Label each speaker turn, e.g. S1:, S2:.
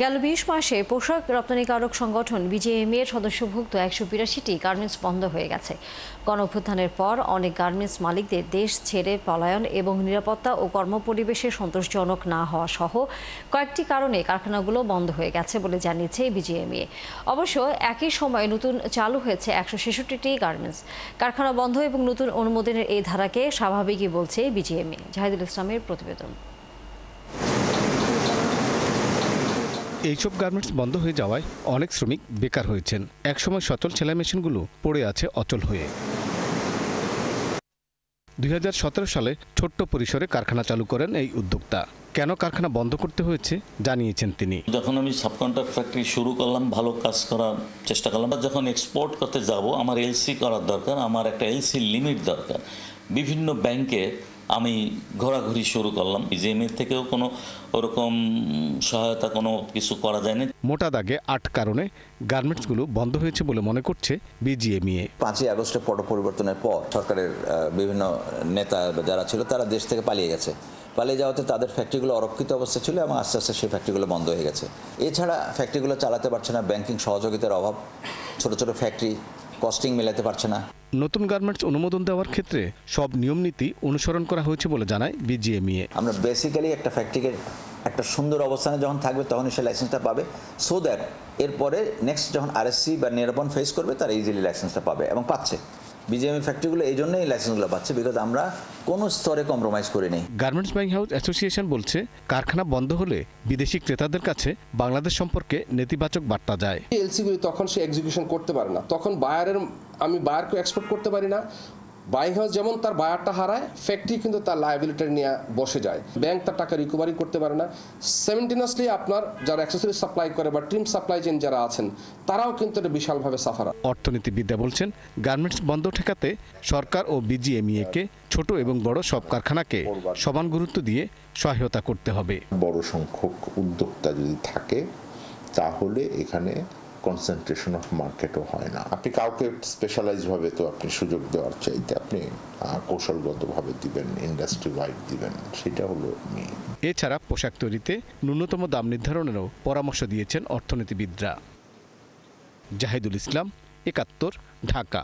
S1: গেল ২০ মাসে পোশাক রপ্তানিকারক সংগঠন বিজিএমইএ এর সদস্যভুক্ত ১৮২টি গার্মেন্টস বন্ধ হয়ে গেছে। গণঅভ্যুত্থানের পর অনেক গার্মেন্টস মালিকদের দেশ ছেড়ে পলায়ন এবং নিরাপত্তা ও কর্মপরিবেশে সন্তোষজনক না হওয়া সহ কয়েকটি কারণে কারখানাগুলো বন্ধ হয়ে গেছে বলে জানিয়েছে বিজিএমইএ। অবশ্য একই সময়ে নতুন চালু হয়েছে ১৬৬টি গার্মেন্টস কারখানা বন্ধ এবং নতুন অনুমোদনের এই ধারাকে স্বাভাবিকই বলছে বিজিএমইএ। জাহিদুল ইসলামের প্রতিবেদন।
S2: এইসব গার্মেন্টস বন্ধ হয়ে যাওয়ায় অনেক শ্রমিক বেকার হয়েছেন। একসময় সচল সেলাই মেশিনগুলো পড়ে আছে অচল হয়ে। ২০১৭ সালে ছোট্ট পরিসরে কারখানা চালু করেন এই উদ্যোক্তা। কেন কারখানা বন্ধ করতে হয়েছে জানিয়েছেন তিনি।
S3: যখন আমি সাবকন্ট্রাক্ট ফ্যাক্টরি শুরু করলাম, ভালো কাজ করার চেষ্টা করলাম, যখন এক্সপোর্ট করতে যাব আমার এলসি করার দরকার, আমার একটা এলসি লিমিট দরকার। বিভিন্ন ব্যাংকে আমি ঘোরাঘুরি শুরু করলাম। বিজিএমইএ থেকেও কোনো ওরকম সহায়তা কোনো কিছু করা যায়নি।
S2: মোটা দাগে ৮ কারণে গার্মেন্টসগুলো বন্ধ হয়েছে বলে মনে করছে বিজিএমইএ।
S4: ৫ই আগস্টে পট পরিবর্তনের পর সরকারের বিভিন্ন নেতা যারা ছিল তারা দেশ থেকে পালিয়ে গেছে। পালিয়ে যাওয়াতে তাদের ফ্যাক্টরিগুলো অরক্ষিত অবস্থা ছিল এবং আস্তে আস্তে সেই ফ্যাক্টরিগুলো বন্ধ হয়ে গেছে। এছাড়া ফ্যাক্টরিগুলো চালাতে পারছে না, ব্যাংকিং সহযোগিতার অভাব, ছোট ছোট ফ্যাক্টরি কস্টিং মেলাতে পারছে না।
S2: নতুন গার্মেন্টস অনুমোদন দেওয়ার ক্ষেত্রে সব নিয়ম নীতি অনুসরণ করা হয়েছে বলে জানায় বিজিএমইএ।
S4: আমরা বেসিক্যালি একটা ফ্যাক্টরিকে একটা সুন্দর অবস্থানে যখন থাকবে তখনই সে লাইসেন্সটা পাবে, সো দ্যাট এরপরে নেক্সট যখন আরএসসি বা নির্বাচন ফেস করবে তারা ইজিলি লাইসেন্সটা পাবে এবং পাচ্ছে। বিজিএমইএ ফ্যাক্টরিগুলো এই জন্যই লাইসেন্সগুলো পাচ্ছে, বিকজ আমরা কোনো স্তরে কম্প্রোমাইজ করি নেই।
S2: গার্মেন্টস বাইং হাউস অ্যাসোসিয়েশন বলছে কারখানা বন্ধ হলে বিদেশি ক্রেতাদের কাছে বাংলাদেশ সম্পর্কে নেতিবাচক বার্তা যায়।
S5: এলসিগুলি তখন সে এক্সিকিউশন করতে পারে না, তখন আমি বায়ারকে এক্সপোর্ট করতে পারি না। বাইং হাউস যেমন তার বায়ারটা হারায়, ফ্যাক্টরি কিন্তু তার লায়াবিলিটি নিয়ে বসে যায়। ব্যাংক তার টাকা রিকভারি করতে পারে না। সাইমেন্টেনিয়াসলি আপনার যারা অ্যাক্সেসরি সাপ্লাই করে বা ট্রিম সাপ্লাই চেইন যারা আছেন তারাও কিন্তু এটা বিশালভাবে সাফার।
S2: অর্থনীতিবিদরা বলছেন গার্মেন্টস বন্ধ ঠেকাতে সরকার ও বিজিএমইএকে ছোট এবং বড় সব কারখানাকে সমান গুরুত্ব দিয়ে সহায়তা করতে হবে।
S6: বড় সংখ্যক উদ্যোক্তা যদি থাকে তাহলে এখানে কনসেন্ট্রেশন অফ মার্কেটও হয় না। আপনি কাউকে স্পেশালাইজড ভাবে তো আপনি সুযোগ দেওয়ার চাইতে আপনি কৌশলগতভাবে দিবেন, ইন্ডাস্ট্রি ওয়াইড দিবেন, সেটা হলো মেইন।
S2: এছাড়া পোশাক তৈরিতে ন্যূনতম দাম নির্ধারণেরও পরামর্শ দিয়েছেন অর্থনীতিবিদরা। জাহিদুল ইসলাম, ৭১, ঢাকা।